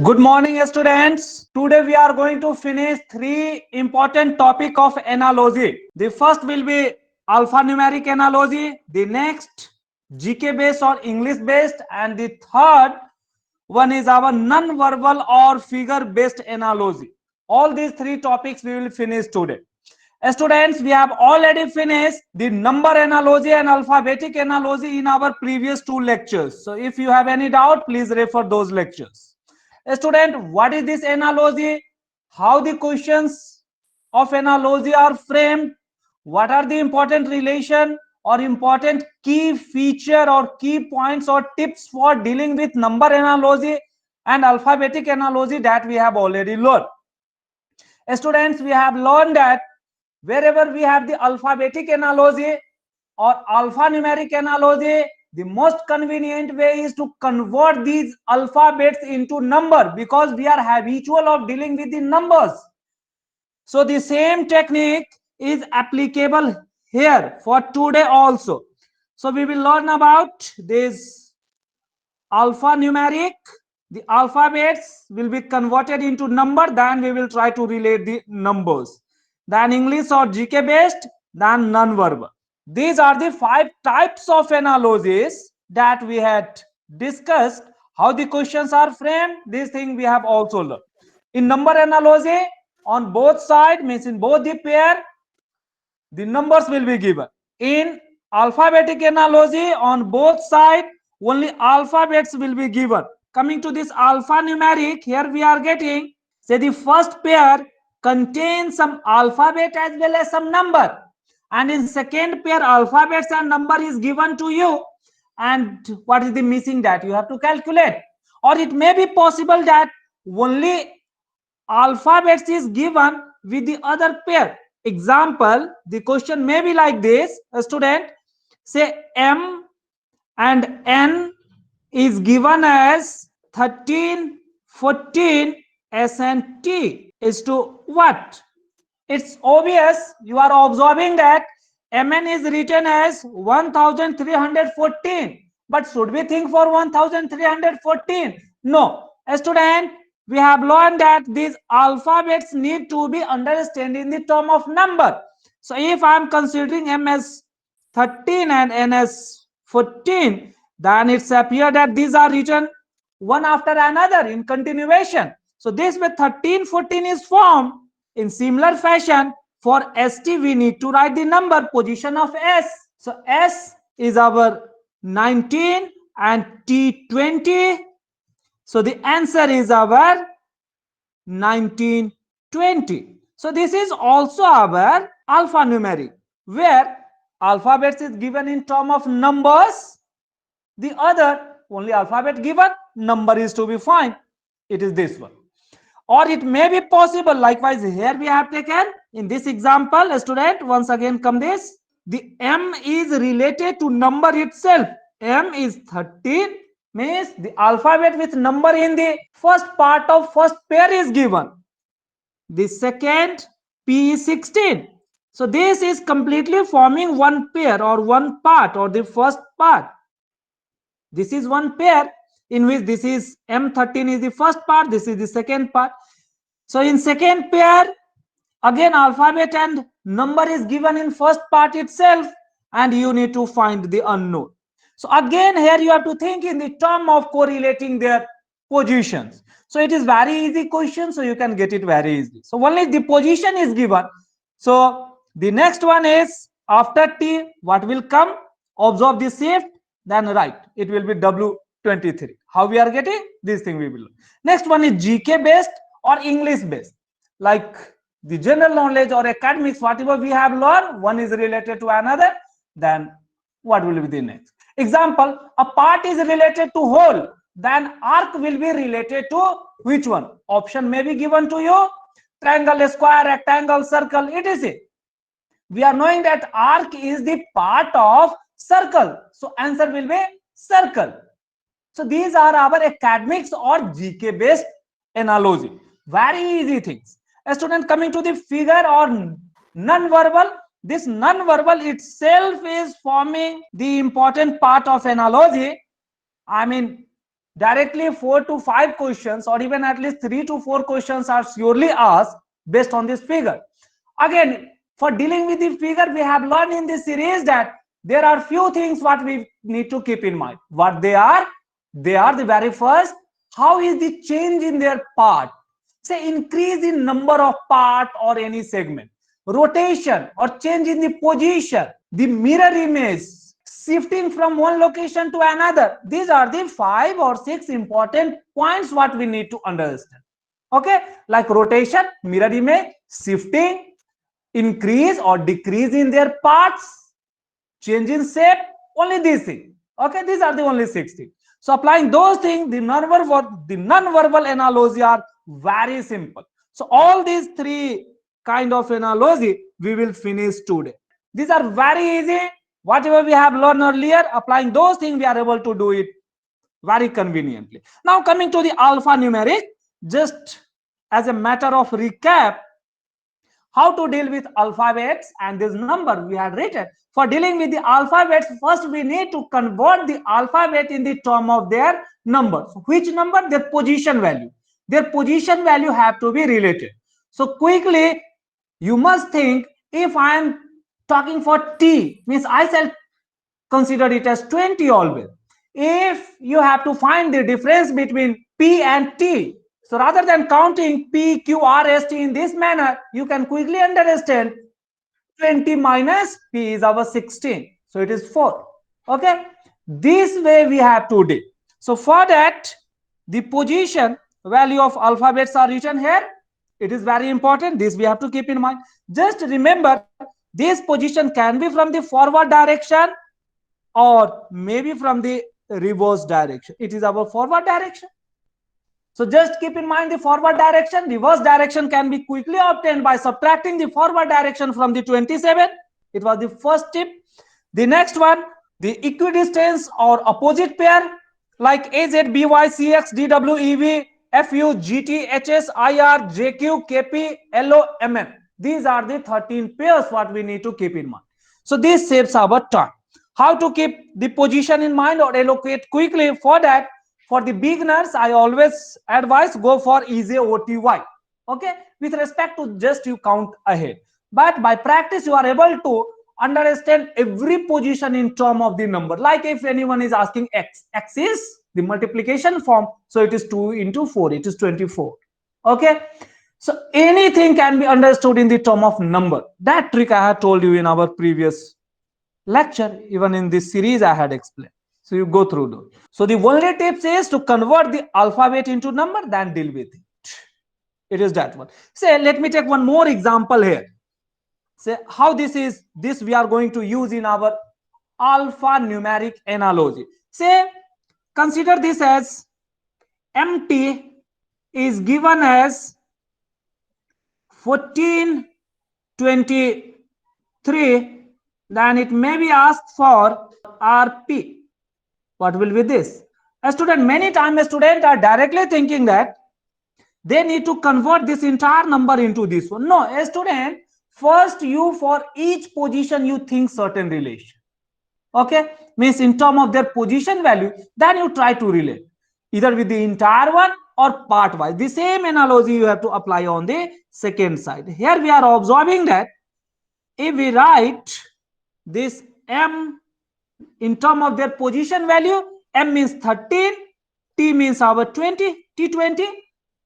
Good morning, students. Today we are going to finish three important topic of analogy. The first will be alphanumeric analogy. The next GK based or English based, and the third one is our non-verbal or figure based analogy. All these three topics we will finish today. Students, we have already finished the number analogy and alphabetic analogy in our previous two lectures. So if you have any doubt, please refer those lectures. Student, what is this analogy? How the questions of analogy are framed? What are the important relation or important key feature or key points or tips for dealing with number analogy and alphabetic analogy that we have already learned? Students, we have learned that wherever we have the alphabetic analogy or alphanumeric analogy, the most convenient way is to convert these alphabets into number, because we are habitual of dealing with the numbers. So the same technique is applicable here for today also. So we will learn about this alphanumeric. The alphabets will be converted into number, then we will try to relate the numbers. Then English or GK based, then non-verbal. These are the 5 types of analogies that we had discussed. How the questions are framed, this thing we have also learned. In number analogy, on both sides, means in both the pair, the numbers will be given. In alphabetic analogy, on both sides, only alphabets will be given. Coming to this alphanumeric, here we are getting, say the first pair contains some alphabet as well as some number, and in second pair alphabets and number is given to you, and what is the missing, that you have to calculate. Or it may be possible that only alphabets is given with the other pair. Example, the question may be like this: a student, say M and N is given as 13, 14, S and T is to what? It's obvious, you are observing that Mn is written as 1314. But should we think for 1314? No. A student, we have learned that these alphabets need to be understood in the term of number. So if I am considering M as 13 and N as 14, then it's appear that these are written one after another in continuation. So this way 13, 14 is formed. In similar fashion, for ST we need to write the number position of S. So S is our 19 and T 20. So the answer is our 1920. So this is also our alphanumeric, where alphabets is given in term of numbers. The other only alphabet given, number is to be found. It is this one. Or it may be possible, likewise here we have taken in this example, a student, once again come this, the M is related to number itself. M is 13, means the alphabet with number in the first part of first pair is given. The second P is 16. So this is completely forming one pair or one part or the first part. This is one pair in which this is M13 is the first part, this is the second part. So in second pair, again alphabet and number is given in first part itself, and you need to find the unknown. So again here you have to think in the term of correlating their positions. So it is very easy question, so you can get it very easily. So only the position is given. So the next one is after T, what will come? Observe the shift, then right, it will be W23. How we are getting this thing we will learn. Next one is GK based or English based. Like the general knowledge or academics, whatever we have learned, one is related to another, then what will be the next? Example, a part is related to whole, then arc will be related to which one? Option may be given to you: triangle, square, rectangle, circle, etc. We are knowing that arc is the part of circle, so answer will be circle. So these are our academics or GK based analogy. Very easy things. A student, coming to the figure or non-verbal, this non-verbal itself is forming the important part of analogy. I mean, directly 4 to 5 questions or even at least 3 to 4 questions are surely asked based on this figure. Again, for dealing with the figure, we have learned in this series that there are few things what we need to keep in mind. What they are? They are the very first, how is the change in their part? Say increase in number of part or any segment, rotation or change in the position, the mirror image, shifting from one location to another. These are the 5 or 6 important points what we need to understand. Okay, like rotation, mirror image, shifting, increase or decrease in their parts, change in shape, only these things. Okay, these are the only 6 things. So applying those things, the non-verbal analogy are very simple. So all these 3 kind of analogy we will finish today. These are very easy. Whatever we have learned earlier, applying those things, we are able to do it very conveniently. Now coming to the alphanumeric, just as a matter of recap, how to deal with alphabets and this number we had written. For dealing with the alphabets, first we need to convert the alphabet in the term of their numbers. Which number? Their position value. Their position value have to be related. So quickly, you must think, if I am talking for T, means I shall consider it as 20 always. If you have to find the difference between P and T, so rather than counting P, Q, R, S, T in this manner, you can quickly understand 20 minus P is our 16. So it is 4. Okay. This way we have to do. So for that, the position value of alphabets are written here. It is very important. This we have to keep in mind. Just remember, this position can be from the forward direction or maybe from the reverse direction. It is our forward direction. So just keep in mind the forward direction. Reverse direction can be quickly obtained by subtracting the forward direction from the 27. It was the first tip. The next one, the equidistance or opposite pair, like AZ, BY, CX, DW, EV, FU, GT, HS, IR, JQ, KP, LO, MM. These are the 13 pairs what we need to keep in mind. So this saves our time. How to keep the position in mind or allocate quickly? For that, for the beginners, I always advise go for easy OTY. Okay, with respect to just you count ahead. But by practice, you are able to understand every position in term of the number. Like if anyone is asking x, x is the multiplication form, so it is 2 into 4, it is 24. Okay, so anything can be understood in the term of number. That trick I had told you in our previous lecture, even in this series I had explained. So you go through those. So the only tips is to convert the alphabet into number, then deal with it. It is that one. Say, let me take one more example here. Say how this we are going to use in our alphanumeric analogy. Say, consider this as MT is given as 1423, then it may be asked for RP. What will be this? A student, many times students are directly thinking that they need to convert this entire number into this one. No, a student, first you for each position you think certain relation. Okay, means in terms of their position value, then you try to relate either with the entire one or part wise. The same analogy you have to apply on the second side. Here we are observing that if we write this M in terms of their position value, M means 13, T means our 20, T20,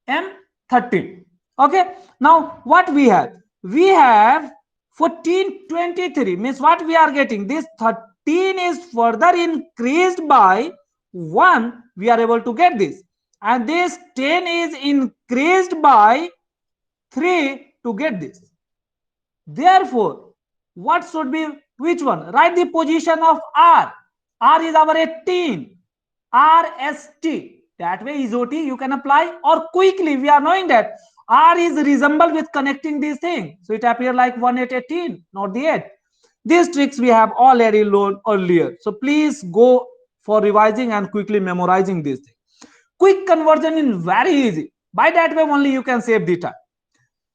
M 13. Okay, now what we have? We have 1423, means what we are getting? This 13 is further increased by 1, we are able to get this. And this 10 is increased by 3 to get this. Therefore, what should be which one? Write the position of R. R is our 18. RST. That way is OT you can apply, or quickly we are knowing that R is resemble with connecting these things. So it appears like 1 8 18, not the 8. These tricks we have already learned earlier. So please go for revising and quickly memorizing these things. Quick conversion is very easy. By that way only you can save the time.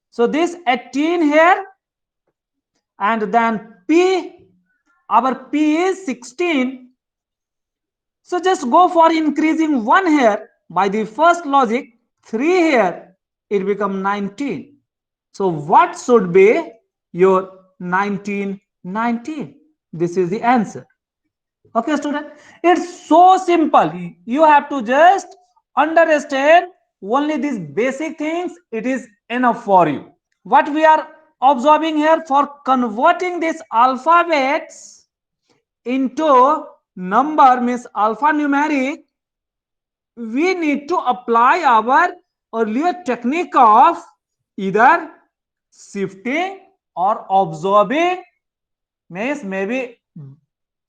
So this 18 here, and then P, our P is 16, So just go for increasing 1 here by the first logic, 3 here, it become 19. So what should be your 1919? This is the answer. Okay, student, it's so simple. You have to just understand only these basic things. It is enough for you. What we are observing here, for converting these alphabets into number, means alphanumeric, we need to apply our earlier technique of either shifting or observing, means maybe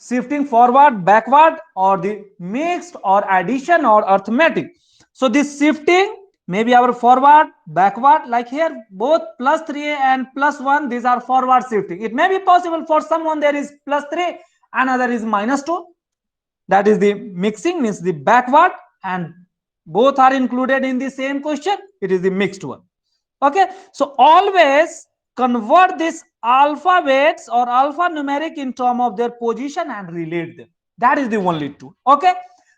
shifting forward, backward, or the mixed or addition or arithmetic. So this shifting maybe our forward, backward, like here both plus 3 and plus 1, these are forward shifting. It may be possible for someone there is plus 3, another is minus 2. That is the mixing, means the backward, and both are included in the same question. It is the mixed one. Okay, so always convert this alphabets or alphanumeric in term of their position and relate them. That is the only tool. Okay,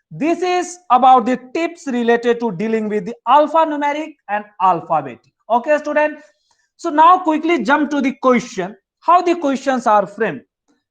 this is about the tips related to dealing with the alphanumeric and alphabetic. Okay, student, so now quickly jump to the question, how the questions are framed.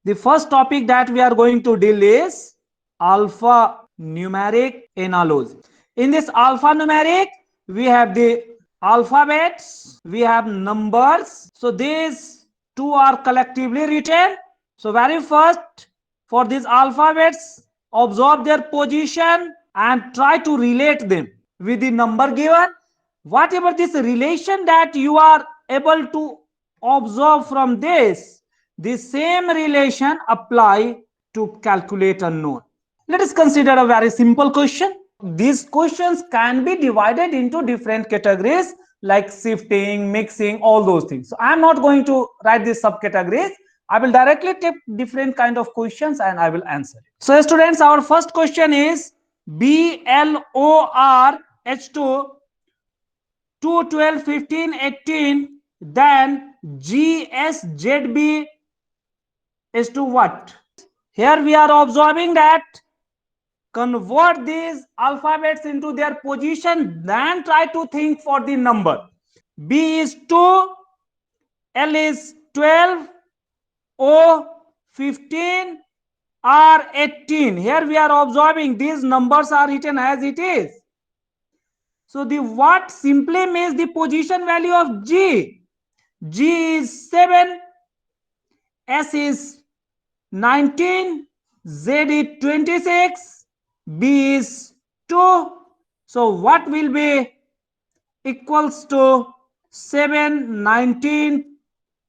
The first topic that we are going to deal is alphanumeric analogy. In this alphanumeric, we have the alphabets, we have numbers. So these two are collectively written. So very first, for these alphabets, observe their position and try to relate them with the number given. Whatever this relation that you are able to observe from this, the same relation apply to calculate unknown. Let us consider a very simple question. These questions can be divided into different categories like shifting, mixing, all those things. So I am not going to write these subcategories. I will directly take different kind of questions and I will answer it. So students, our first question is BLOR H2 2, 12, 15, 18, then GSZB is to what? Here we are observing that convert these alphabets into their position, then try to think for the number. B is 2, L is 12, O 15, R 18. Here we are observing these numbers are written as it is. So the what simply means the position value of G. G is 7, S is 19, Z is 26, B is 2. So what will be equals to 7, 19,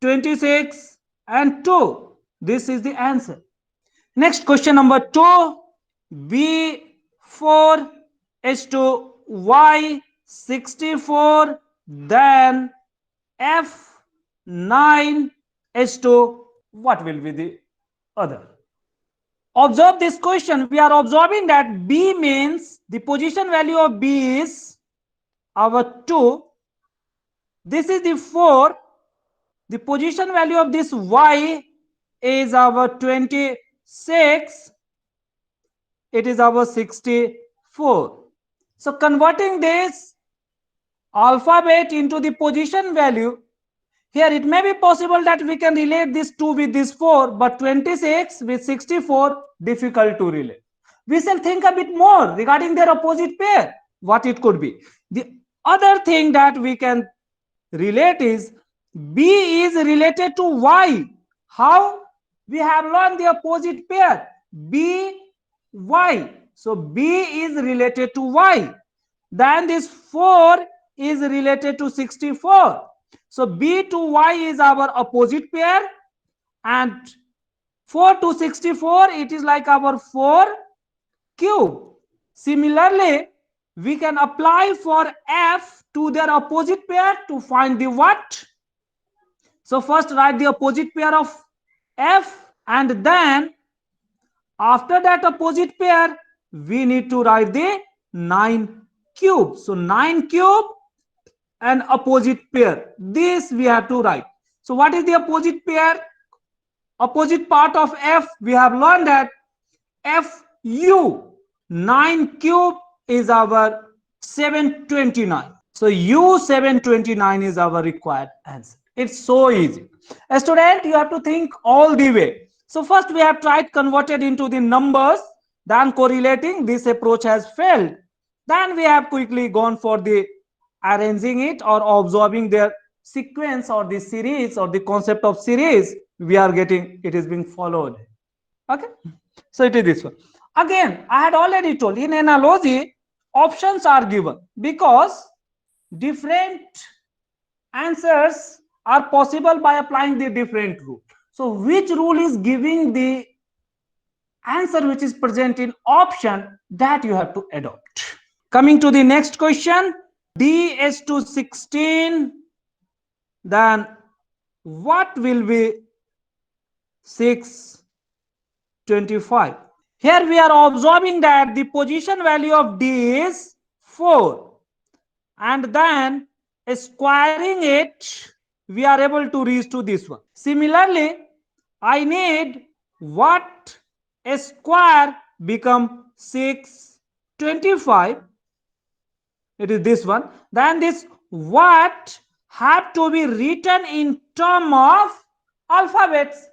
26 and 2. This is the answer. Next question number 2. B4 is to Y 64, then F9 is to what will be the other. Observe this question. We are observing that B means the position value of B is our 2. This is the 4. The position value of this Y is our 26. It is our 64. So converting this alphabet into the position value, here it may be possible that we can relate this 2 with this 4, but 26 with 64 difficult to relate. We shall think a bit more regarding their opposite pair, what it could be. The other thing that we can relate is B is related to Y. How? We have learned the opposite pair, B, Y. So B is related to Y. Then this 4 is related to 64. So B to Y is our opposite pair, and 4 to 64, it is like our 4 cube. Similarly, we can apply for F to their opposite pair to find the what? So first write the opposite pair of F, and then after that opposite pair, we need to write the 9 cube. So 9 cube and opposite pair. This we have to write. So what is the opposite pair? Opposite part of F, we have learned that FU. 9 cube is our 729. So U 729 is our required answer. It's so easy. A student, you have to think all the way. So first we have tried converted into the numbers, then correlating. This approach has failed. Then we have quickly gone for the arranging it or observing their sequence or the series or the concept of series. We are getting it is being followed. Okay, so it is this one. Again, I had already told in analogy, options are given because different answers are possible by applying the different rule. So which rule is giving the answer which is present in option, that you have to adopt. Coming to the next question, D is to 16, then what will be 625? Here we are observing that the position value of D is 4, and then squaring it, we are able to reach to this one. Similarly, I need what a square become 625. It is this one. Then this what have to be written in term of alphabets.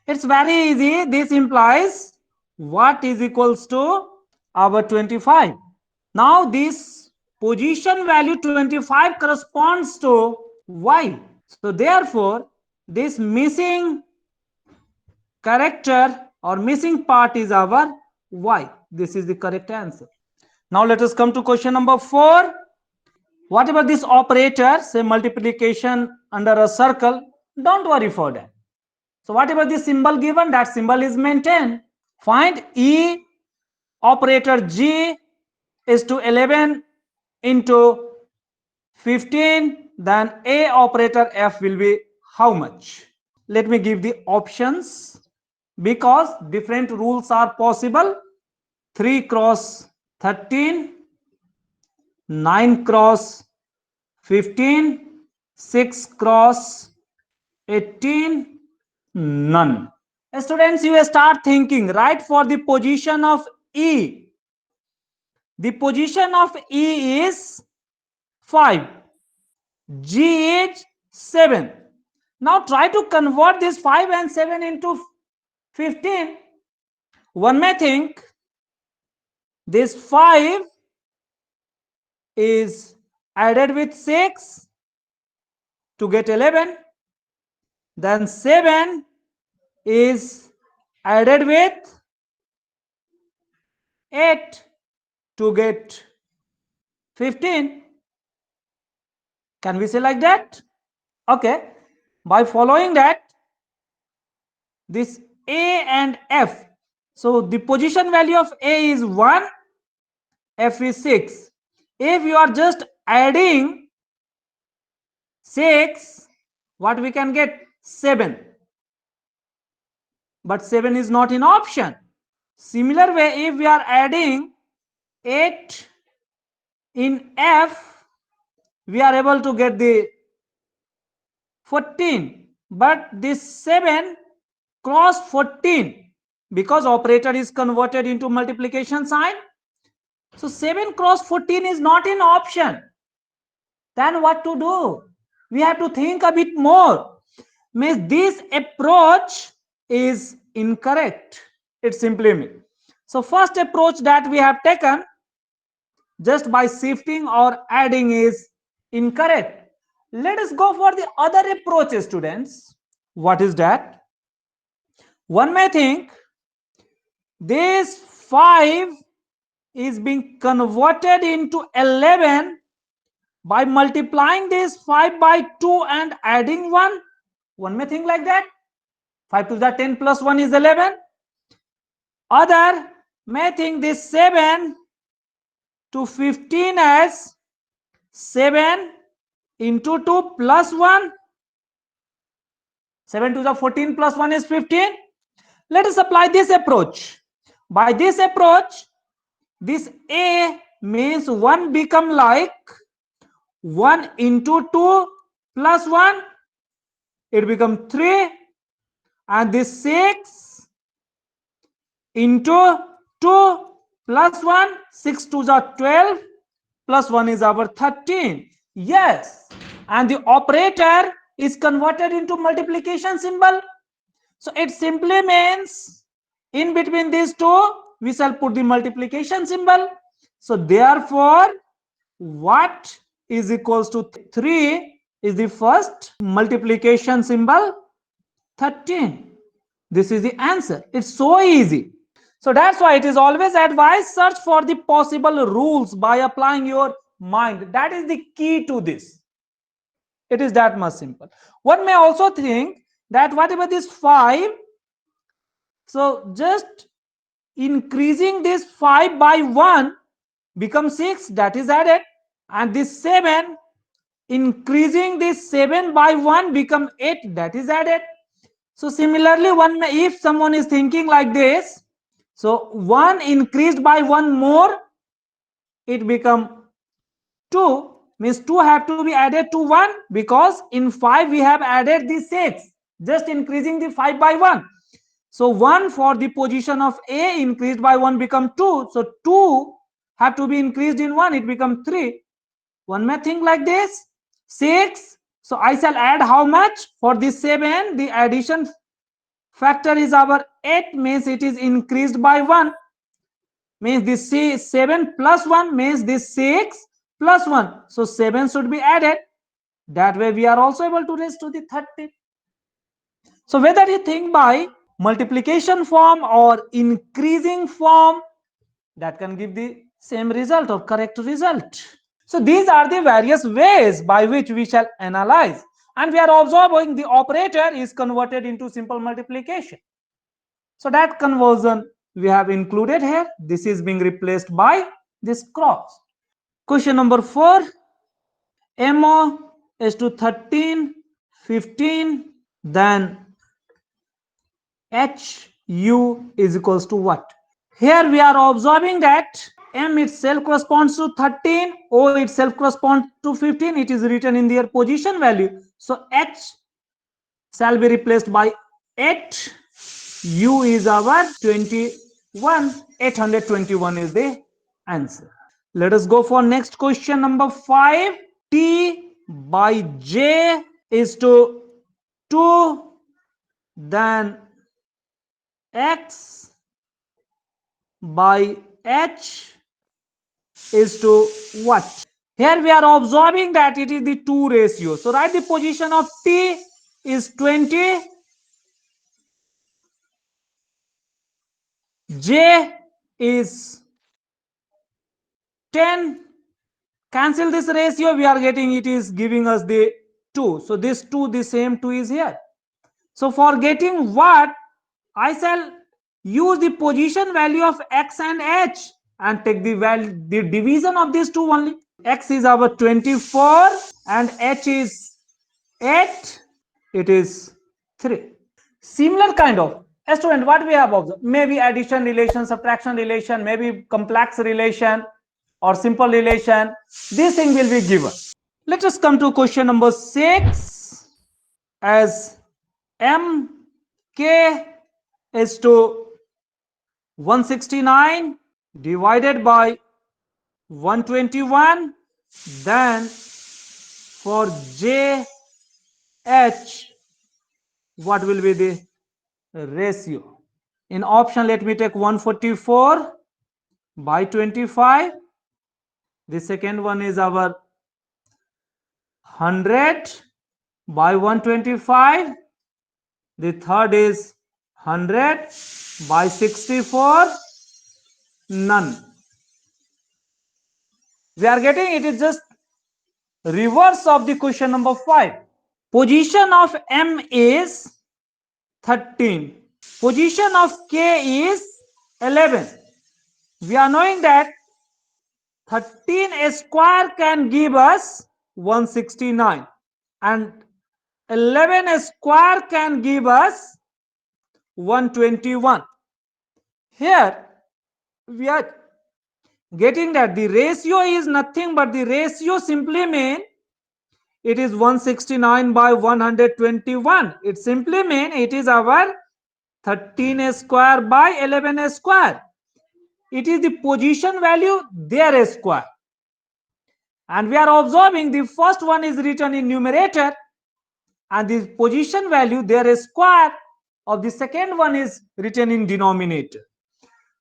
It's very easy. This implies what is equals to our 25. Now this position value 25 corresponds to y. So therefore, this missing character or missing part is our y. This is the correct answer. Now let us come to question number 4. Whatever this operator, say multiplication under a circle, don't worry for that. So whatever the symbol given, that symbol is maintained. Find E operator G is to 11 into 15, then A operator F will be how much? Let me give the options because different rules are possible. 3 cross 13, 9 cross 15, 6 cross 18, none. Students, you start thinking, right? For the position of E, the position of E is 5, G is 7. Now try to convert this 5 and 7 into 15. One may think this 5 is added with 6 to get 11, then 7 is added with 8 to get 15. Can we say like that? Okay, by following that, this A and F, so the position value of A is 1, F is 6. If you are just adding 6, what we can get? 7. But 7 is not in option. Similar way, if we are adding 8 in F, we are able to get the 14. But this 7 cross 14, because operator is converted into multiplication sign. So 7 cross 14 is not in option. Then what to do? We have to think a bit more. Means this approach is incorrect. It simply means. So first approach that we have taken just by shifting or adding is incorrect. Let us go for the other approach, students. What is that? One may think this 5 is being converted into 11 by multiplying this 5 by 2 and adding 1. One may think like that. 5 to the 10 plus 1 is 11. Other may think this 7 to 15 as 7 into 2 plus 1. 7 to the 14 plus 1 is 15. Let us apply this approach. By this approach, this A means 1 become like 1 into 2 plus 1. It becomes 3. And this 6 into 2 plus 1, 6 2s are 12, plus 1 is our 13. Yes, and the operator is converted into multiplication symbol. So it simply means in between these two, we shall put the multiplication symbol. So therefore, what is equals to 3 is the first multiplication symbol, 13. This is the answer. It's so easy. So that's why it is always advised search for the possible rules by applying your mind. That is the key to this. It is that much simple. One may also think that whatever this 5, so just increasing this 5 by 1 becomes 6, that is added, and this 7, increasing this 7 by 1 become 8, that is added. So similarly, one may, if someone is thinking like this, so 1 increased by 1 more, it become 2, means 2 have to be added to 1, because in 5 we have added the 6, just increasing the 5 by 1. So 1 for the position of A increased by 1 become 2. So 2 have to be increased in 1, it becomes 3. One may think like this. 6, so I shall add how much? For this 7, the addition factor is our 8, means it is increased by 1. Means this 7 plus 1 means this 6 plus 1. So 7 should be added. That way we are also able to raise to the 30. So whether you think by multiplication form or increasing form, that can give the same result or correct result. So these are the various ways by which we shall analyze, and we are observing the operator is converted into simple multiplication. So that conversion we have included here. This is being replaced by this cross. Question number 4. MO is to 13, 15, then HU is equals to what? Here we are observing that M itself corresponds to 13, O itself corresponds to 15. It is written in their position value. So H shall be replaced by 8. U is our 21. 821 is the answer. Let us go for next question number 5. T by J is to 2, then X by H is to what? Here we are observing that it is the 2 ratio. So write the position of T is 20, J is 10. Cancel this ratio, we are getting, it is giving us the 2. So this 2, the same 2 is here. So for getting what, I shall use the position value of X and H and take the value, the division of these two only. X is our 24 and H is 8. It is 3. Similar kind of, a student, what we have observed, maybe addition relation, subtraction relation, maybe complex relation or simple relation. This thing will be given. Let us come to question number 6. As MK is to 169 divided by 121, then for JH, what will be the ratio? In option, let me take 144 by 25. The second one is our 100 by 125. The third is 100 by 64. None. We are getting, it is just reverse of the question number 5. Position of M is 13. Position of K is 11. We are knowing that 13 square can give us 169 and 11 square can give us 121. Here we are getting that the ratio is nothing but the ratio simply means it is 169 by 121. It simply means it is our 13 square by 11 square. It is the position value, their square. And we are observing the first one is written in numerator and the position value, their square of the second one is written in denominator.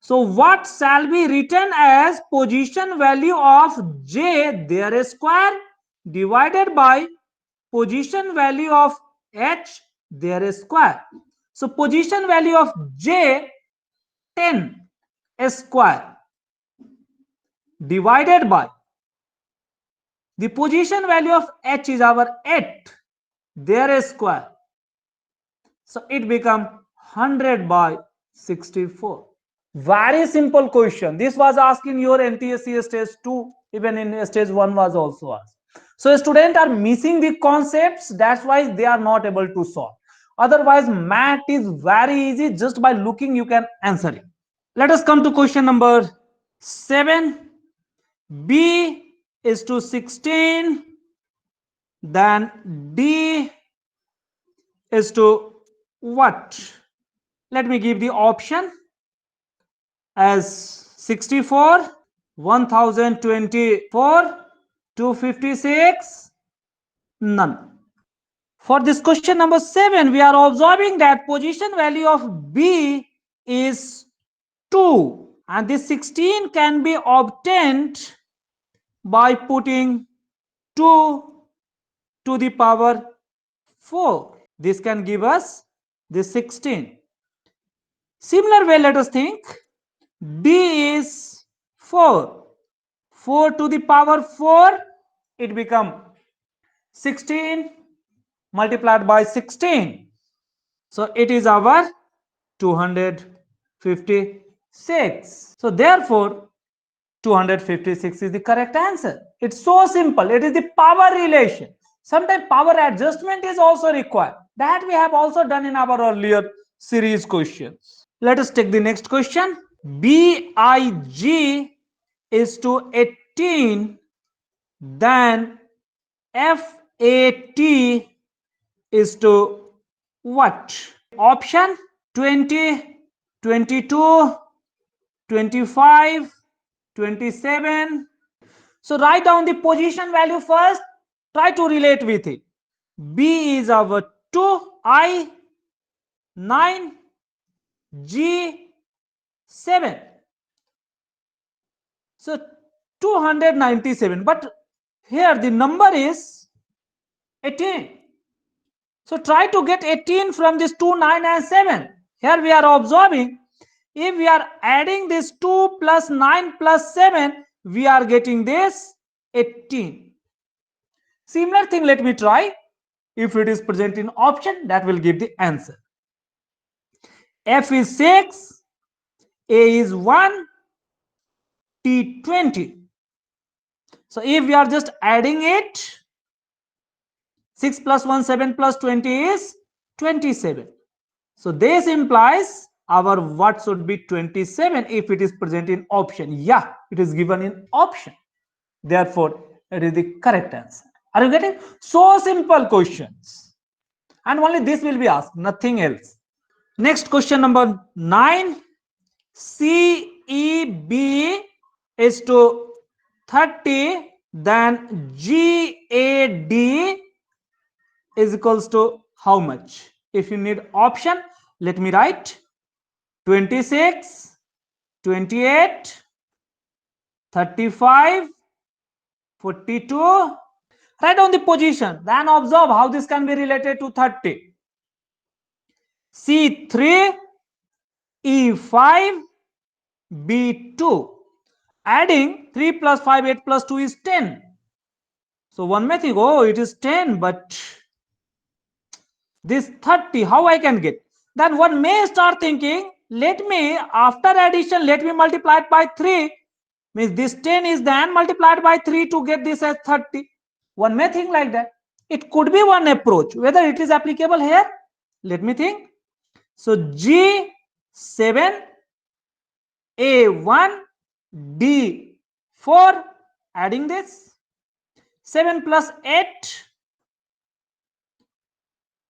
So what shall be written as position value of j, their square, divided by position value of h, their square. So position value of j 10 square divided by the position value of h is our 8, their square. So it become 100 by 64. Very simple question. This was asked in your NTSC stage 2, even in stage 1 was also asked. So students are missing the concepts, that's why they are not able to solve. Otherwise math is very easy, just by looking you can answer it. Let us come to question number 7. B is to 16, then D is to what? Let me give the option as 64, 1024, 256, none. For this question number 7, we are observing that position value of B is 2 and this 16 can be obtained by putting 2 to the power 4. This can give us the 16. Similar way, let us think. D is 4. 4 to the power 4, it become 16 multiplied by 16. So it is our 256. So therefore 256 is the correct answer. It's so simple. It is the power relation. Sometimes power adjustment is also required. That we have also done in our earlier series questions. Let us take the next question. BIG is to 18, then FAT is to what? Option 20, 22, 25, 27. So write down the position value first. Try to relate with it. B is our 2, I 9, G 7. So 297. But here the number is 18. So try to get 18 from this 2, 9 and 7. Here we are observing, if we are adding this 2 plus 9 plus 7, we are getting this 18. Similar thing, let me try. If it is present in option, that will give the answer. F is 6, A is 1, T 20. So if we are just adding it, 6 plus 1, 7 plus 20 is 27. So this implies our what should be 27 if it is present in option. Yeah, it is given in option. Therefore, it is the correct answer. Are you getting? So simple questions. And only this will be asked, nothing else. Next question number 9. CEB is to 30, then GAD is equals to how much? If you need option, let me write 26, 28, 35, 42. Write down the position, then observe how this can be related to 30. C3, E5, B2. Adding 3 plus 5, 8 plus 2 is 10. So one may think, oh, it is 10, but this 30, how I can get? Then one may start thinking, let me, after addition, let me multiply it by 3. Means this 10 is then multiplied by 3 to get this as 30. One may think like that. It could be one approach. Whether it is applicable here, let me think. So G7, A1, D4, adding this. 7 plus 8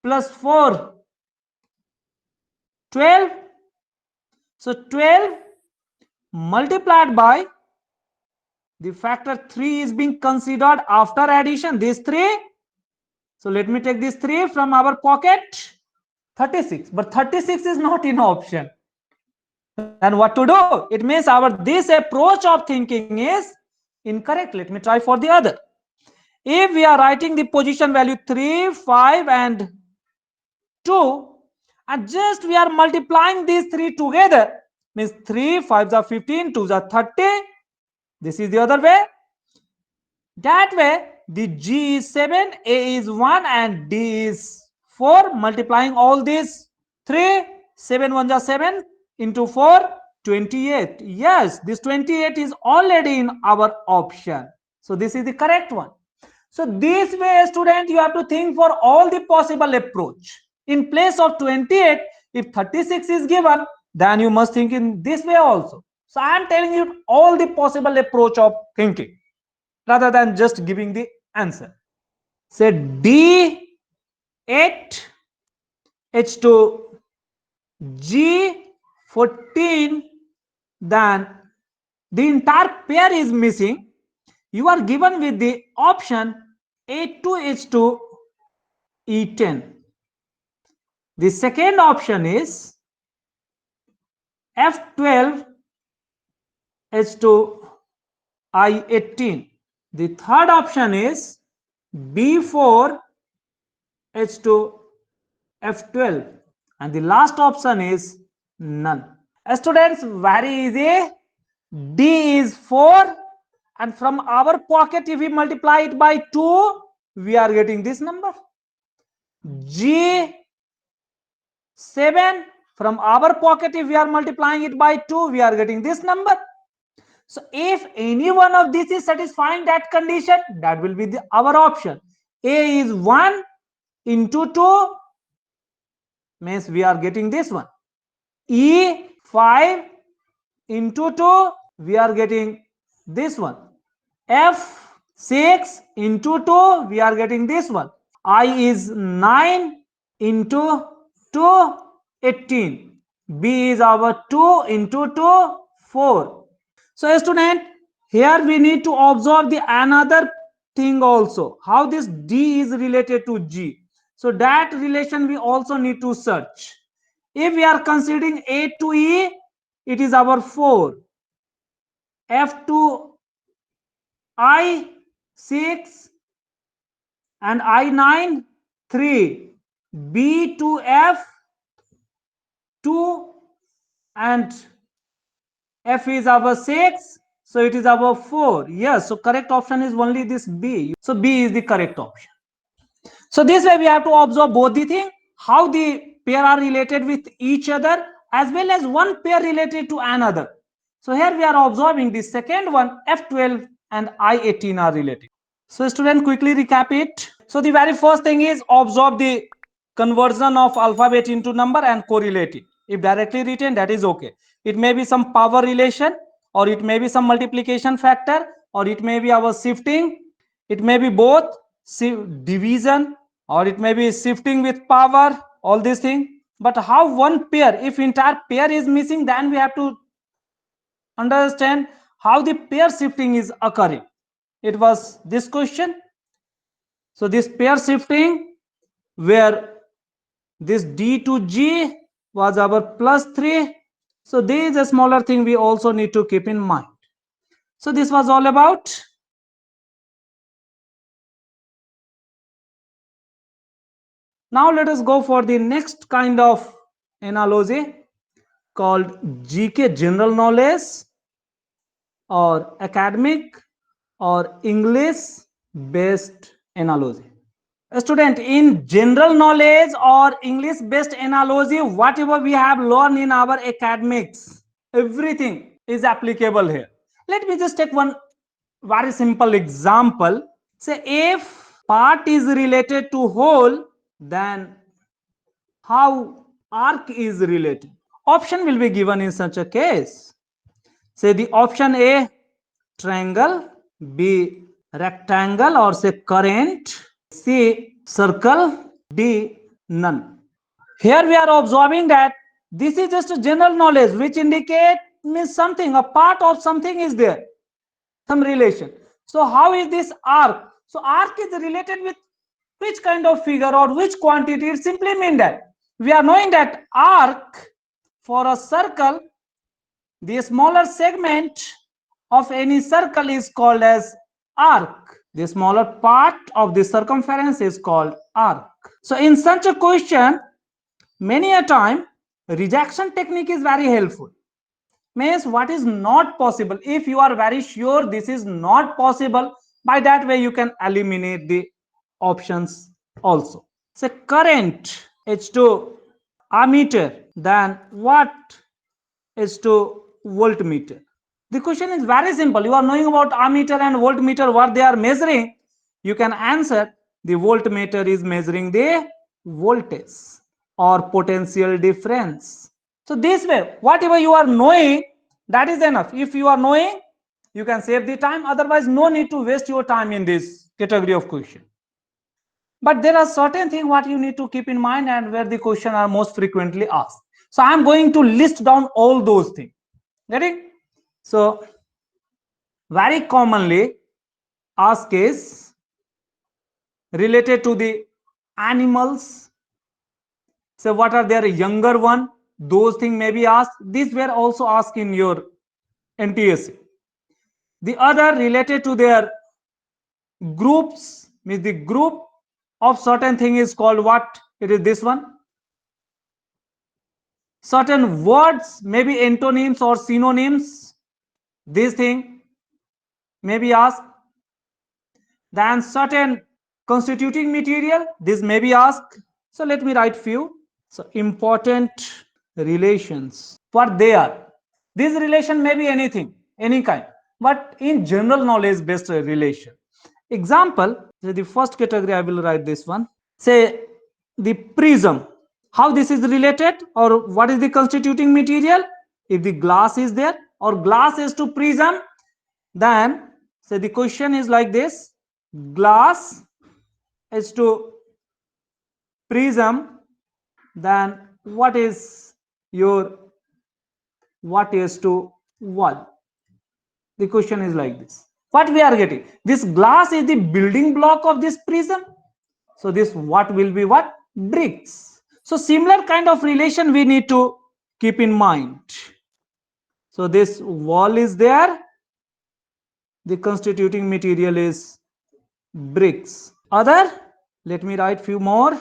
plus 4, 12. So 12 multiplied by the factor 3 is being considered after addition. These 3. So let me take this 3 from our pocket. 36. But 36 is not in option. Then what to do? It means this approach of thinking is incorrect. Let me try for the other. If we are writing the position value 3, 5 and 2, and just we are multiplying these 3 together, means 3 5s are 15, 2s are 30. This is the other way. That way the G is 7, A is 1 and D is 4. Multiplying all these 3, 7 1s are 7 into 4, 28. Yes, this 28 is already in our option. So this is the correct one. So this way, student, you have to think for all the possible approach. In place of 28, if 36 is given, then you must think in this way also. So I am telling you all the possible approach of thinking rather than just giving the answer. Say D8 H2 G14, then the entire pair is missing. You are given with the option A2H2 E10. The second option is F12 H2 I18. The third option is B4 H2 F12. And the last option is none. Students, very easy. D is 4. And from our pocket, if we multiply it by 2, we are getting this number. G 7, from our pocket, if we are multiplying it by 2, we are getting this number. So if any one of these is satisfying that condition, that will be our option. A is 1 into 2, means we are getting this one. E 5 into 2, we are getting this one. F 6 into 2, we are getting this one. I is 9 into 2, 18. B is our 2 into 2, 4. So student, here we need to observe the another thing also, how this D is related to G. So that relation we also need to search. If we are considering A to E, it is our 4. F to I 6 and I9 3. B to F 2 and F is our 6, so it is our 4. Yes, so correct option is only this B. So B is the correct option. So this way we have to observe both the thing, how the pair are related with each other as well as one pair related to another. So here we are observing the second one, F12 and I18 are related. So student, quickly recap it. So the very first thing is observe the conversion of alphabet into number and correlate it. If directly written, that is okay. It may be some power relation, or it may be some multiplication factor, or it may be our shifting. It may be both division, or it may be shifting with power, all these things. But how one pair, if entire pair is missing, then we have to understand how the pair shifting is occurring. It was this question. So this pair shifting, where this D to G was our +3. So there is a smaller thing we also need to keep in mind. So this was all about. Now let us go for the next kind of analogy called GK, general knowledge, or academic or English based analogy. Student, in general knowledge or English based analogy, whatever we have learned in our academics, everything is applicable here. Let me just take one very simple example. Say if part is related to whole, then how arc is related? Option will be given in such a case. Say the option A, triangle, B, rectangle or say current, C, circle, D, none. Here we are observing that this is just a general knowledge which indicate means something, a part of something is there, some relation. So how is this arc? So arc is related with which kind of figure or which quantity? It simply means that we are knowing that arc for a circle, the smaller segment of any circle is called as arc. The smaller part of the circumference is called arc. So in such a question, many a time rejection technique is very helpful. Means what is not possible, if you are very sure this is not possible, by that way you can eliminate the options also. So current H2 ammeter, then what H2 voltmeter? The question is very simple. You are knowing about ammeter and voltmeter, what they are measuring. You can answer the voltmeter is measuring the voltage or potential difference. So this way, whatever you are knowing, that is enough. If you are knowing, you can save the time. Otherwise, no need to waste your time in this category of question. But there are certain things what you need to keep in mind and where the question are most frequently asked. So I am going to list down all those things. Getting? So very commonly asked is related to the animals. So what are their younger one? Those things may be asked. These were also asked in your NTSC. The other related to their groups, means the group of certain thing is called what? It is this one. Certain words, maybe antonyms or synonyms. This thing may be asked. Then certain constituting material, this may be asked. So let me write few. So important relations, what they are. This relation may be anything, any kind, but in general knowledge based relation. Example, the first category I will write this one. Say the prism, how this is related or what is the constituting material? If the glass is there or glass is to prism, then say the question is like this: glass is to prism, then what is to wall? The question is like this. What we are getting? This glass is the building block of this prism. So this what will be what? Bricks. So similar kind of relation we need to keep in mind. So this wall is there. The constituting material is bricks. Other, let me write few more.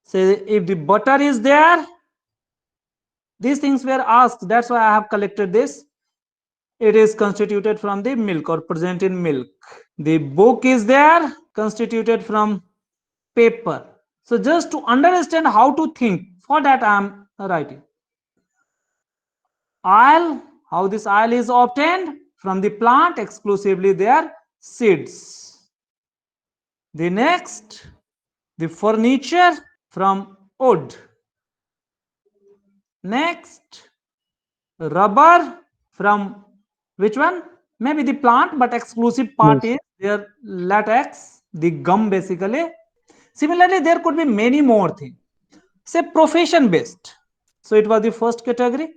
Say if the butter is there, these things were asked. That's why I have collected this. It is constituted from the milk or present in milk. The book is there, constituted from paper. So just to understand how to think, for that I am writing. Oil, how this oil is obtained? From the plant, exclusively their seeds. The next, the furniture from wood. Next, rubber from which one? Maybe the plant, but exclusive part is their latex, the gum basically. Similarly, there could be many more things. Say profession based. So it was the first category.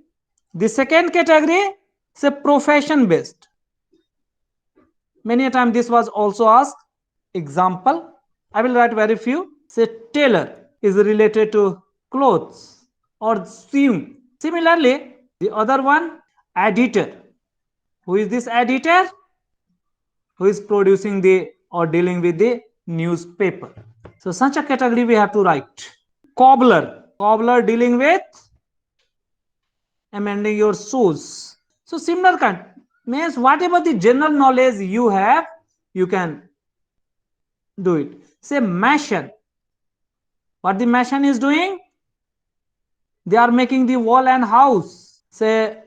The second category, say profession based. Many a time this was also asked. Example, I will write very few. Say tailor is related to clothes or seam. Similarly, the other one, editor. Who is this editor? Who is producing the or dealing with the newspaper. So such a category we have to write. Cobbler. Cobbler dealing with amending your shoes. So similar kind. Means whatever the general knowledge you have, you can do it. Say mason. What the mason is doing? They are making the wall and house. Say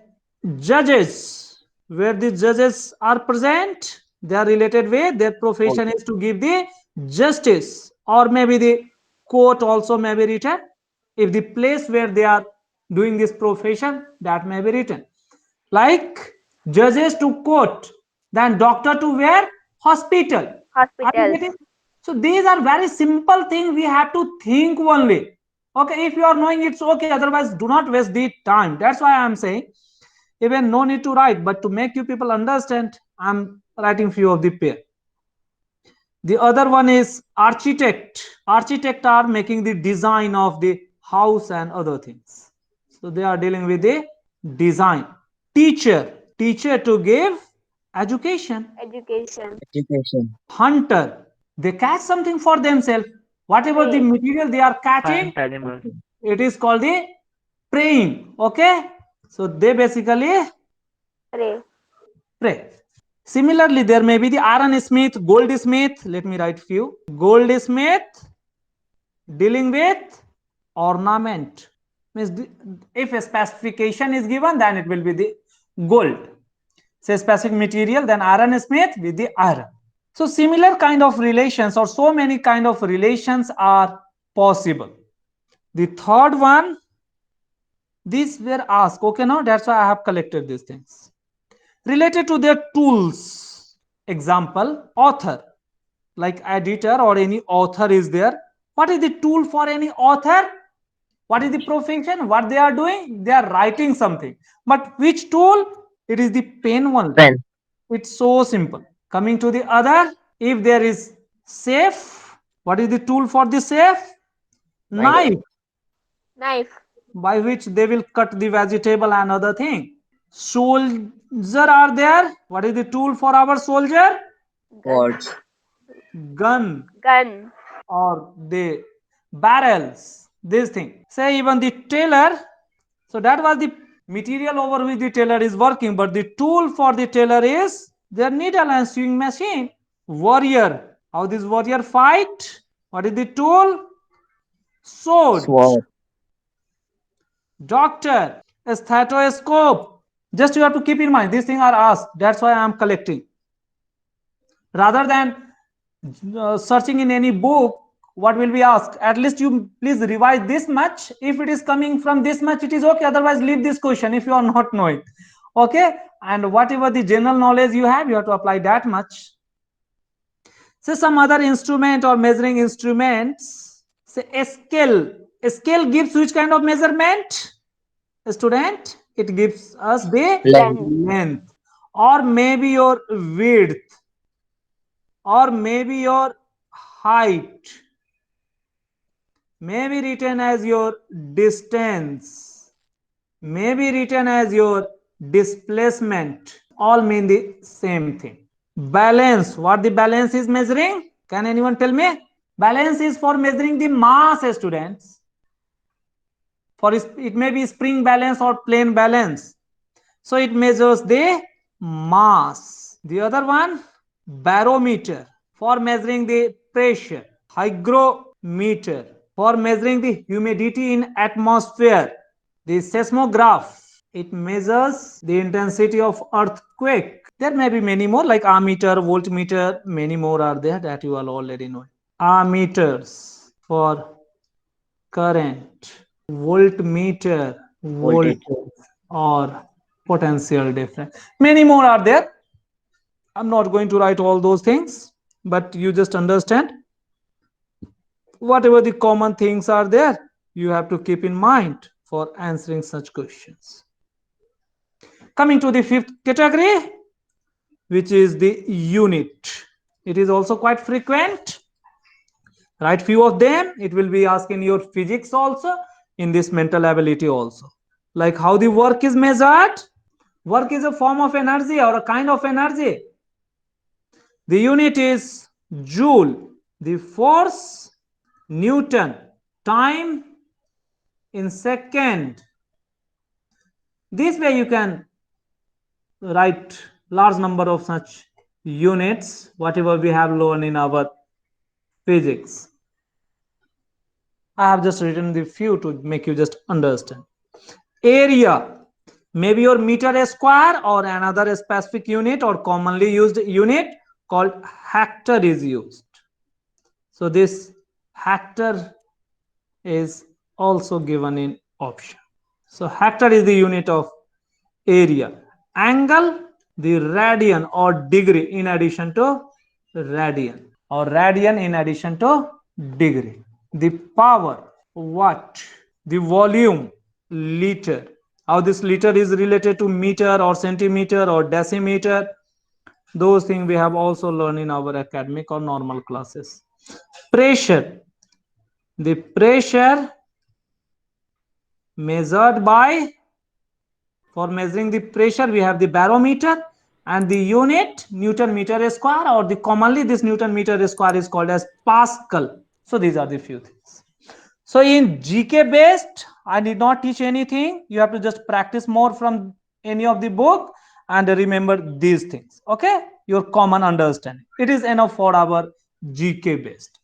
judges. Where the judges are present, they are related with their profession is to give the justice, or maybe the court also may be written. If the place where they are doing this profession, that may be written. Like judges to court, then doctor to where? Hospital. Hospitals. So these are very simple things we have to think only. Okay, if you are knowing, it's okay. Otherwise, do not waste the time. That's why I am saying, Even no need to write, but to make you people understand, I'm writing few of the pair. The other one is architect. Architect are making the design of the house and other things. So they are dealing with the design. Teacher. Teacher to give education. Education. Education. Hunter. They catch something for themselves. Whatever the Prey. material they are catching, Hunt animal. it is called the preying. Okay. So they basically Prey. prey. Similarly, there may be the iron smith, goldsmith. Let me write few. Goldsmith dealing with ornament. Means if a specification is given, then it will be the gold. Say specific material, then iron smith with the iron. So similar kind of relations or so many kind of relations are possible. The third one, these were asked. Okay, now that's why I have collected these things. Related to their tools. Example, author. Like editor or any author is there. What is the tool for any author? What is the profession? What they are doing? They are writing something. But which tool? It is the pen one. Pen. It's so simple. Coming to the other, if there is safe, what is the tool for the safe? Knife, Knife. by which they will cut the vegetable and other thing. Soldier are there. What is the tool for our soldier? Gun. Words. Gun Gun. or the barrels. This thing. Say even the tailor. So that was the material over which the tailor is working, but the tool for the tailor is their needle and sewing machine. Warrior. How this warrior fight? What is the tool? Sword. Sword. Doctor. A stethoscope. Just you have to keep in mind, these things are asked. That's why I am collecting. Rather than searching in any book, what will be asked? At least you please revise this much. If it is coming from this much, it is okay. Otherwise, leave this question if you are not knowing. Okay. And whatever the general knowledge you have to apply that much. Say some other instrument or measuring instruments. Say a scale. A scale gives which kind of measurement? Student, it gives us the Length. length, or maybe your width, or maybe your height, may be written as your distance, may be written as your displacement, all mean the same thing. Balance, what the balance is measuring? Can anyone tell me? Balance is for measuring the mass, students. For it may be spring balance or plane balance. So it measures the mass. The other one, barometer, for measuring the pressure. Hygrometer, for measuring the humidity in atmosphere. The seismograph, it measures the intensity of earthquake. There may be many more like ammeter, voltmeter, many more are there that you all already know. Ammeters for current, voltmeter, voltage or potential difference. Many more are there. I'm not going to write all those things, but you just understand whatever the common things are there, you have to keep in mind for answering such questions. Coming to the fifth category, which is the unit. It is also quite frequent. Write few of them. It will be asked in your physics also, in this mental ability also. Like how the work is measured. Work is a form of energy or a kind of energy. The unit is joule. The force, Newton. Time in second. This way you can write large number of such units, whatever we have learned in our physics. I have just written the few to make you just understand. Area, maybe your meter square or another specific unit or commonly used unit called hectare is used. So this hectare is also given in option. So hectare is the unit of area. Angle, the radian or degree in addition to radian, or radian in addition to degree. The power, watt. The volume, liter. How this liter is related to meter or centimeter or decimeter. Those things we have also learned in our academic or normal classes. Pressure. The pressure measured by, for measuring the pressure we have the barometer, and the unit Newton meter square, or the commonly this Newton meter square is called as Pascal. So these are the few things. So in GK based, I did not teach anything. You have to just practice more from any of the book and remember these things. Okay, your common understanding. It is enough for our GK based.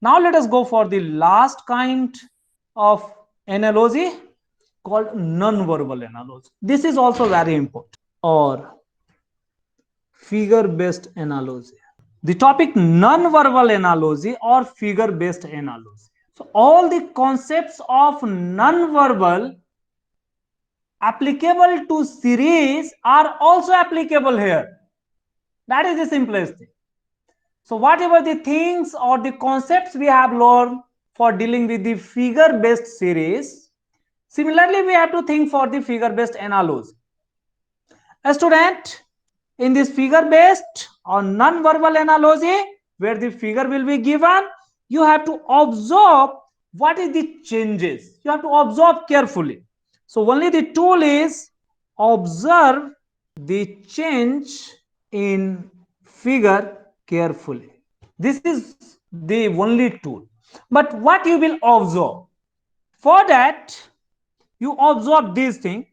Now let us go for the last kind of analogy called non-verbal analogy. This is also very important, or figure-based analogy. The topic non-verbal analogy or figure-based analogy. So all the concepts of non-verbal applicable to series are also applicable here. That is the simplest thing. So whatever the things or the concepts we have learned for dealing with the figure-based series, similarly we have to think for the figure-based analogy. A student, in this figure-based or non-verbal analogy, where the figure will be given, you have to observe what is the changes. You have to observe carefully. So only the tool is observe the change in figure carefully. This is the only tool. But what you will observe? For that, you observe these things.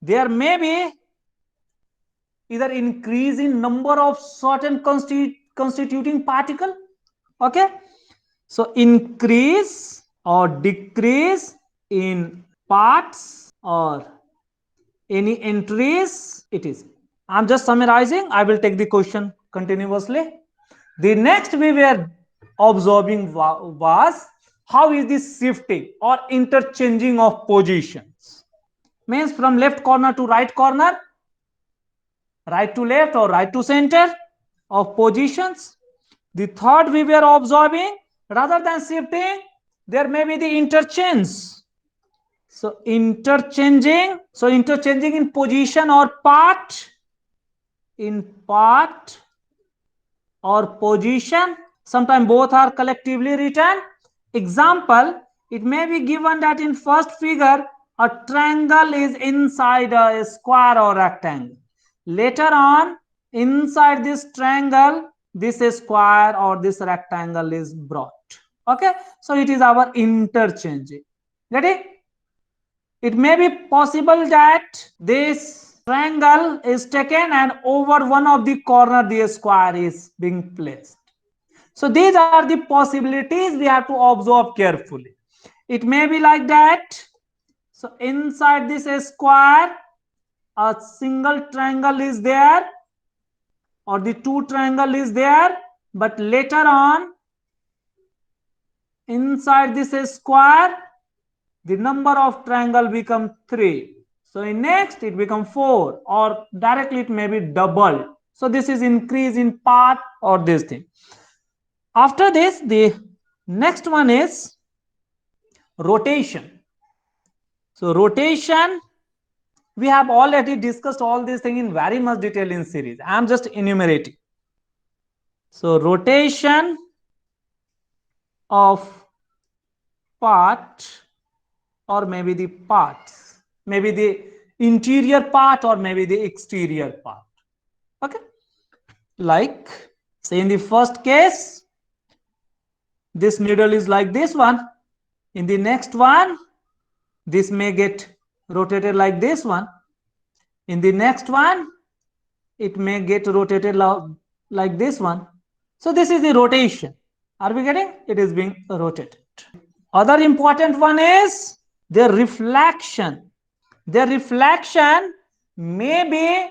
There may be either increase in number of certain constituting particle. Okay, so increase or decrease in parts or any entries. It is, I'm just summarizing. I will take the question continuously. The next we were observing was how is this shifting or interchanging of positions, means from left corner to right corner, right to left or right to center of positions. The third we were observing, rather than shifting, there may be the interchange. So interchanging in position or part, in part or position. Sometimes both are collectively written. Example, it may be given that in first figure a triangle is inside a square or rectangle. Later on, inside this triangle, this square or this rectangle is brought. Okay, so it is our interchanging. Get it? It may be possible that this triangle is taken and over one of the corner the square is being placed. So these are the possibilities we have to observe carefully. It may be like that. So inside this square, a single triangle is there or the two triangle is there, but later on inside this square the number of triangle become 3. So in next it become 4, or directly it may be doubled. So this is increase in part or this thing. After this, the next one is rotation. So rotation, we have already discussed all these things in very much detail in series. I am just enumerating. So rotation of part, or maybe the parts, maybe the interior part or maybe the exterior part. Okay, like say in the first case this needle is like this one. In the next one this may get rotated like this one. In the next one it may get rotated like this one. So this is the rotation. Are we getting? It is being rotated. Other important one is their reflection. Their reflection may be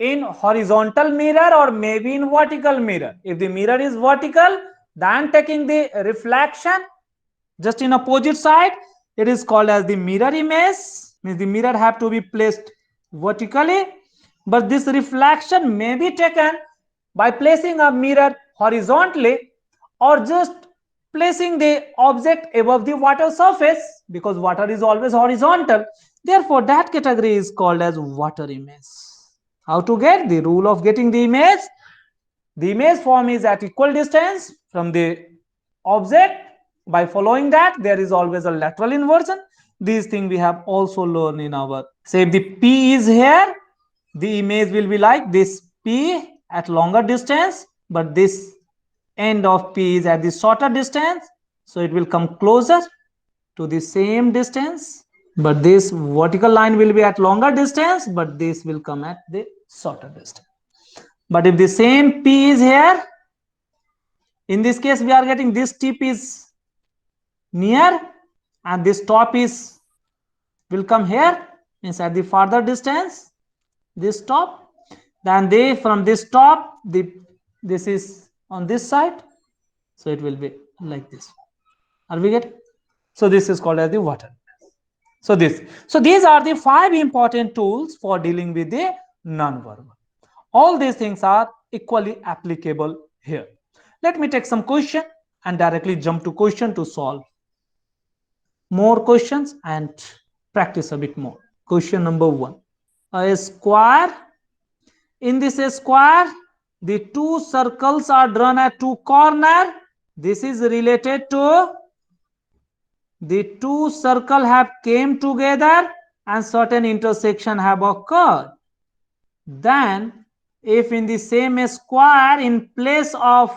in horizontal mirror or maybe in vertical mirror. If the mirror is vertical, then taking the reflection just in opposite side, it is called as the mirror image. Means the mirror have to be placed vertically, but this reflection may be taken by placing a mirror horizontally or just placing the object above the water surface, because water is always horizontal. Therefore, that category is called as water image. How to get? The rule of getting the image. The image form is at equal distance from the object. By following that, there is always a lateral inversion. These things we have also learned in our, say if the P is here, the image will be like this P at longer distance, but this end of P is at the shorter distance, so it will come closer to the same distance, but this vertical line will be at longer distance, but this will come at the shorter distance. But if the same P is here, in this case we are getting this tip is near and this top is will come here, means at the farther distance, this top, then they from this top, this is on this side, so it will be like this. Are we getting? So this is called as the water. So these are the 5 important tools for dealing with the non-verbal. All these things are equally applicable here. Let me take some question and directly jump to question to solve more questions and practice a bit more. Question number 1. A square. In this square, the 2 circles are drawn at 2 corners. This is related to the 2 circles have came together and certain intersection have occurred. Then if in the same square, in place of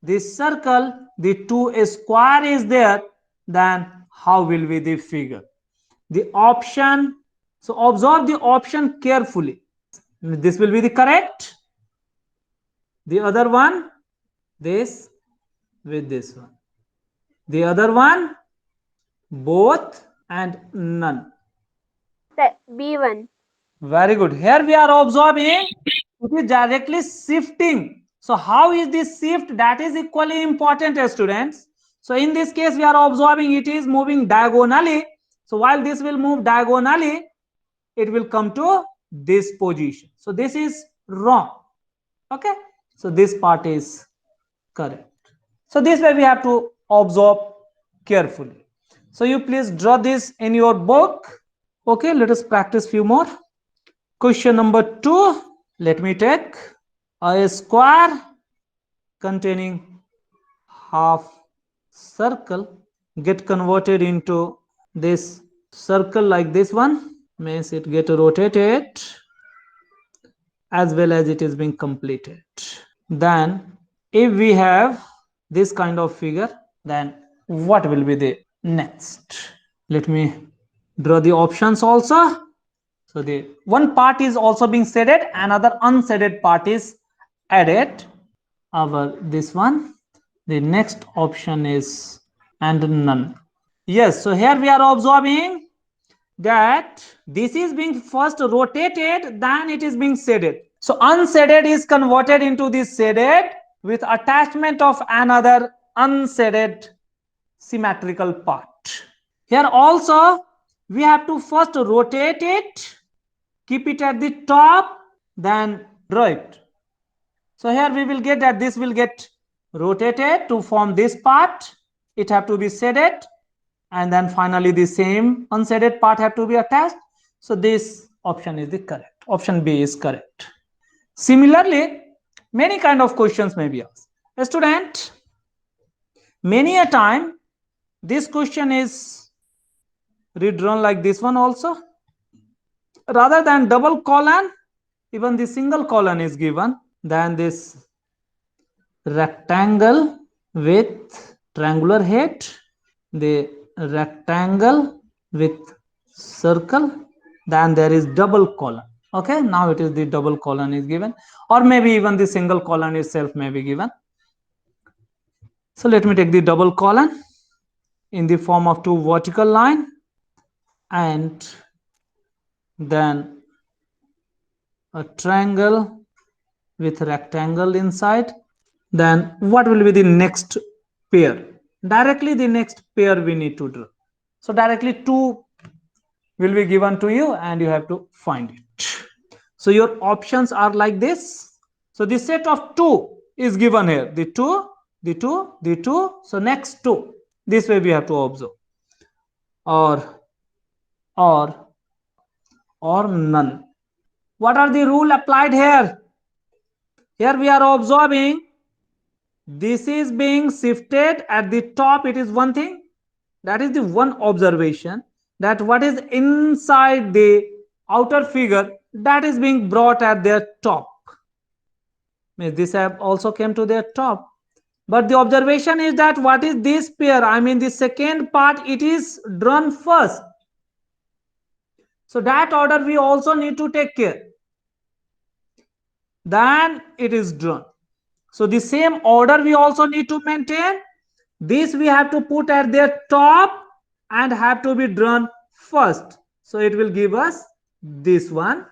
this circle, the 2 square is there, then how will be the figure? The option, so observe the option carefully. This will be the correct. The other one, this with this one. The other one, both and none. B1. Very good. Here we are observing it is directly shifting. So how is this shift? That is equally important, students. So in this case, we are observing it is moving diagonally. So while this will move diagonally, it will come to this position. So this is wrong. Okay. So this part is correct. So this way we have to observe carefully. So you please draw this in your book. Okay, let us practice few more. Question number 2. Let me take a square containing half circle get converted into this circle like this one, means it get rotated as well as it is being completed. Then if we have this kind of figure, then what will be the next? Let me draw the options also. So the one part is also being shaded, another unshaded part is added. Our this one, the next option is and none. Yes, so here we are observing that this is being first rotated, then it is being shaded. So unshaded is converted into this shaded with attachment of another unshaded symmetrical part. Here also we have to first rotate it, keep it at the top, then draw it. So here we will get that this will get rotated to form this part. It have to be shaded, and then finally the same unshaded part have to be attached. So this option is the correct. Option B is correct. Similarly, many kind of questions may be asked. A student, many a time this question is redrawn like this one also. Rather than double colon, even the single colon is given. Then this rectangle with triangular head, the rectangle with circle, then there is double colon. Okay, now it is the double colon is given, or maybe even the single colon itself may be given. So let me take the double colon in the form of 2 vertical line and then a triangle with rectangle inside. Then what will be the next pair? Directly the next pair we need to draw. So directly 2 will be given to you and you have to find it. So your options are like this. So the set of 2 is given here. The 2, the two. So next two. This way we have to observe. Or none. What are the rule applied here? Here we are observing this is being shifted at the top. It is one thing. That is the one observation, that what is inside the outer figure, that is being brought at their top. Means this have also came to their top. But the observation is that what is this pair? I mean the second part, it is drawn first. So that order we also need to take care. Then it is drawn. So the same order we also need to maintain. This we have to put at their top and have to be drawn first. So it will give us this one.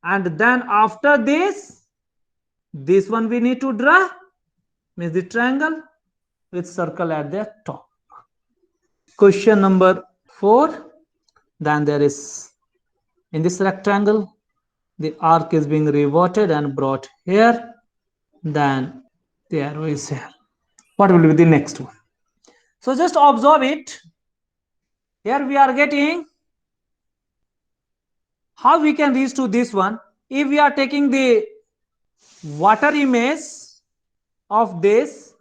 And then after this one we need to draw, means the triangle with circle at their top. Question number 4. Then there is, in this rectangle, the arc is being reverted and brought here. Then the arrow is here. What will be the next one? So just observe it. Here we are getting how we can reach to this one. If we are taking the water image of this,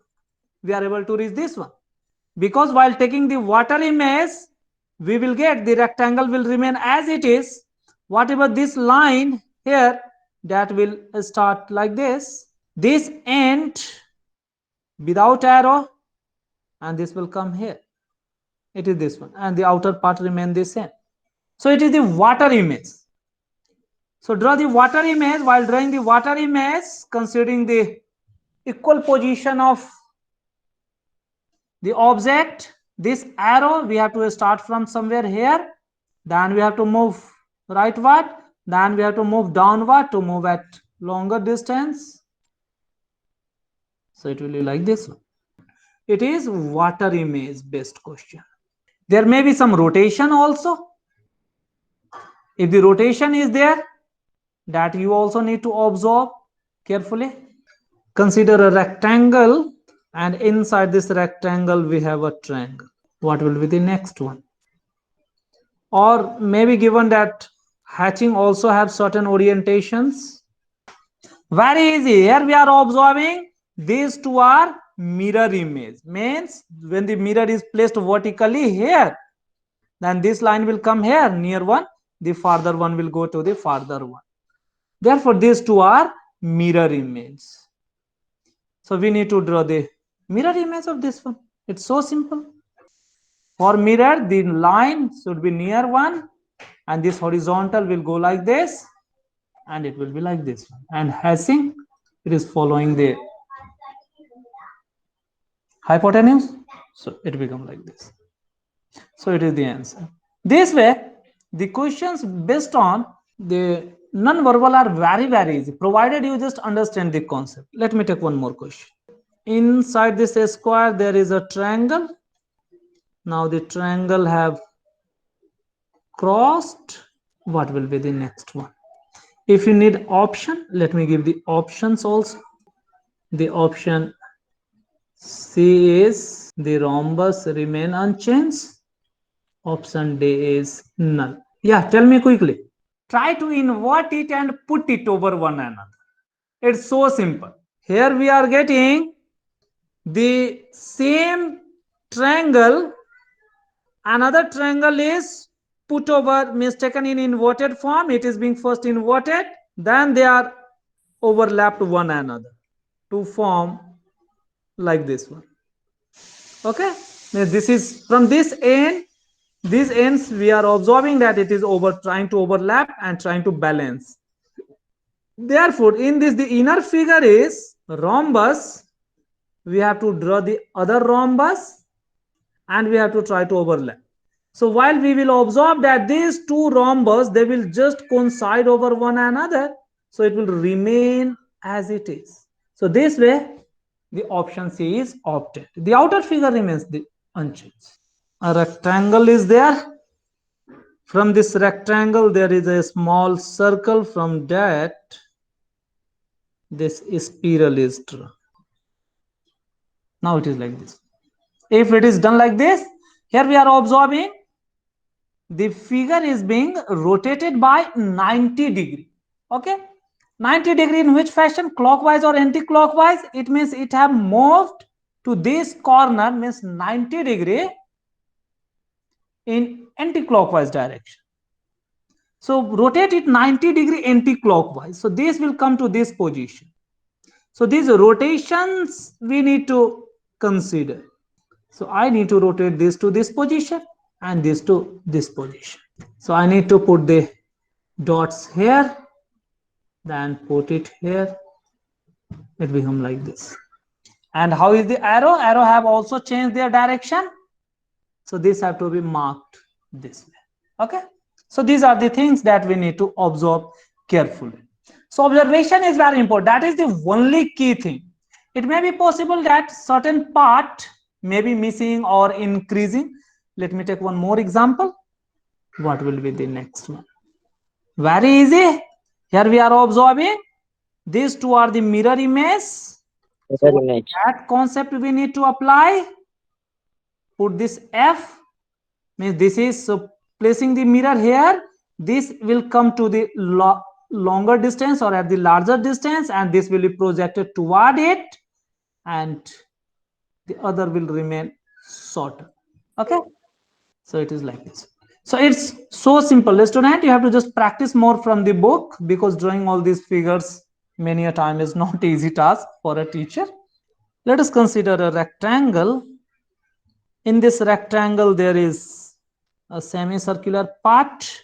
we are able to reach this one. Because while taking the water image, we will get the rectangle will remain as it is. Whatever this line here, that will start like this. This end without arrow, and this will come here. It is this one, and the outer part remain the same. So it is the water image. So draw the water image. While drawing the water image, considering the equal position of the object, this arrow we have to start from somewhere here, then we have to move rightward, then we have to move downward to move at longer distance. So it will be like this one. It is water image based question. There may be some rotation also. If the rotation is there, that you also need to observe carefully. Consider a rectangle, and inside this rectangle we have a triangle. What will be the next one? Or maybe given that hatching also have certain orientations. Very easy. Here we are observing these two are mirror image. Means when the mirror is placed vertically here, then this line will come here near one, the farther one will go to the farther one. Therefore these two are mirror image. So we need to draw the mirror image of this one. It's so simple. For mirror, the line should be near one, and this horizontal will go like this, and it will be like this one. And hashing, it is following the hypotenuse, so it becomes like this. So it is the answer. This way, the questions based on the non-verbal are very easy, provided you just understand the concept. Let me take one more question. Inside this square, there is a triangle. Now the triangle have crossed. What will be the next one? If you need option, let me give the options also. The option C is the rhombus remain unchanged. Option D is null. Yeah, tell me quickly. Try to invert it and put it over one another. It's so simple. Here we are getting the same triangle. Another triangle is put over, means taken in inverted form. It is being first inverted, then they are overlapped one another to form like this one. Okay, this is from this end, these ends we are observing that it is trying to overlap and trying to balance. Therefore in this, the inner figure is rhombus. We have to draw the other rhombus and we have to try to overlap. So while we will observe that these two rhombus, they will just coincide over one another, so it will remain as it is. So this way the option C is opted. The outer figure remains unchanged. A rectangle is there. From this rectangle there is a small circle. From that this spiral is drawn. Now it is like this. If it is done like this, here we are observing the figure is being rotated by 90 degree. Okay, 90 degree in which fashion? Clockwise or anti-clockwise? It means it have moved to this corner, means 90 degree in anti-clockwise direction. So rotate it 90 degree anti-clockwise. So this will come to this position. So these rotations we need to consider. So I need to rotate this to this position and this to this position. So I need to put the dots here, then put it here. It become like this. And how is the arrow? Arrow have also changed their direction. So this have to be marked this way. Okay. So these are the things that we need to observe carefully. So observation is very important. That is the only key thing. It may be possible that certain part may be missing or increasing. Let me take one more example. What will be the next one? Very easy. Here we are observing these two are the mirror image. So that concept we need to apply. Put this F, means this is, so placing the mirror here, this will come to the longer distance or at the larger distance, and this will be projected toward it, and the other will remain shorter. Okay, so it is like this. So it's so simple, student. You have to just practice more from the book, because drawing all these figures many a time is not easy task for a teacher. Let us consider a rectangle. In this rectangle there is a semicircular part.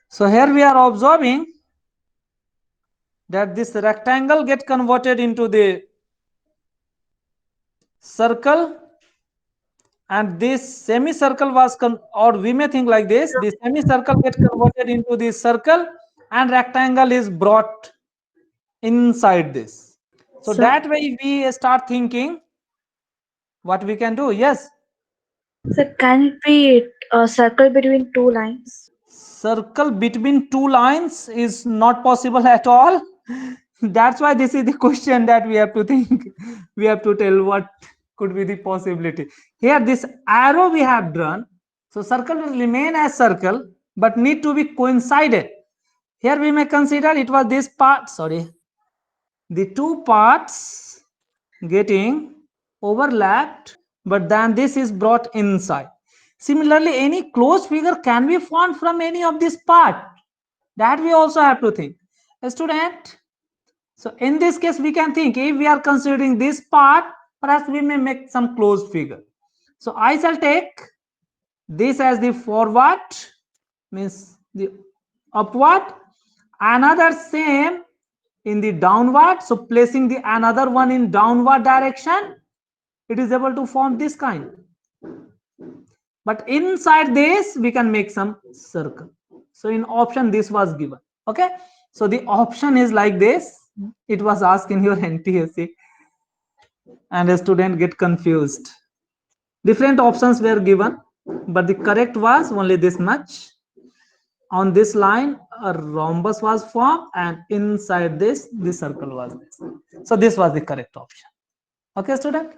So here we are observing that this rectangle get converted into the circle, and this semicircle was or we may think like this, the semicircle get converted into the circle and rectangle is brought inside this. So that way we start thinking what we can do. Yes. So can it be a circle between two lines? Circle between two lines is not possible at all. That's why this is the question that we have to think. We have to tell what could be the possibility. Here this arrow we have drawn. So circle will remain as circle, but need to be coincided. Here we may consider it was this part, sorry, the two parts getting overlapped, but then this is brought inside. Similarly, any closed figure can be formed from any of this part. That we also have to think. A student, so in this case we can think, if we are considering this part, perhaps we may make some closed figure. So I shall take this as the forward, means the upward, another same in the downward. So placing the another one in downward direction, it is able to form this kind. But inside this we can make some circle. So in option this was given. Okay, so the option is like this. It was asked in your NTSC and a student get confused. Different options were given, but the correct was only this much. On this line a rhombus was formed, and inside this the circle was this. So this was the correct option. Okay, student.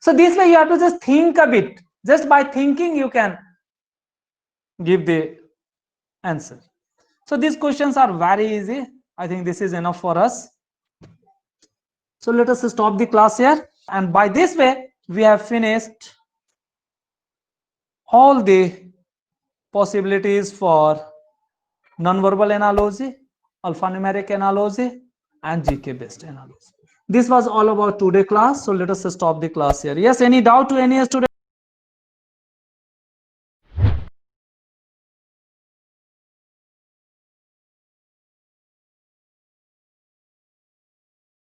So this way you have to just think a bit. Just by thinking you can give the answer. So these questions are very easy. I think this is enough for us. So let us stop the class here, and by this way we have finished all the possibilities for non-verbal analogy, alphanumeric analogy, and GK based analogy. This was all about today class. So let us stop the class here. Yes, any doubt to any student?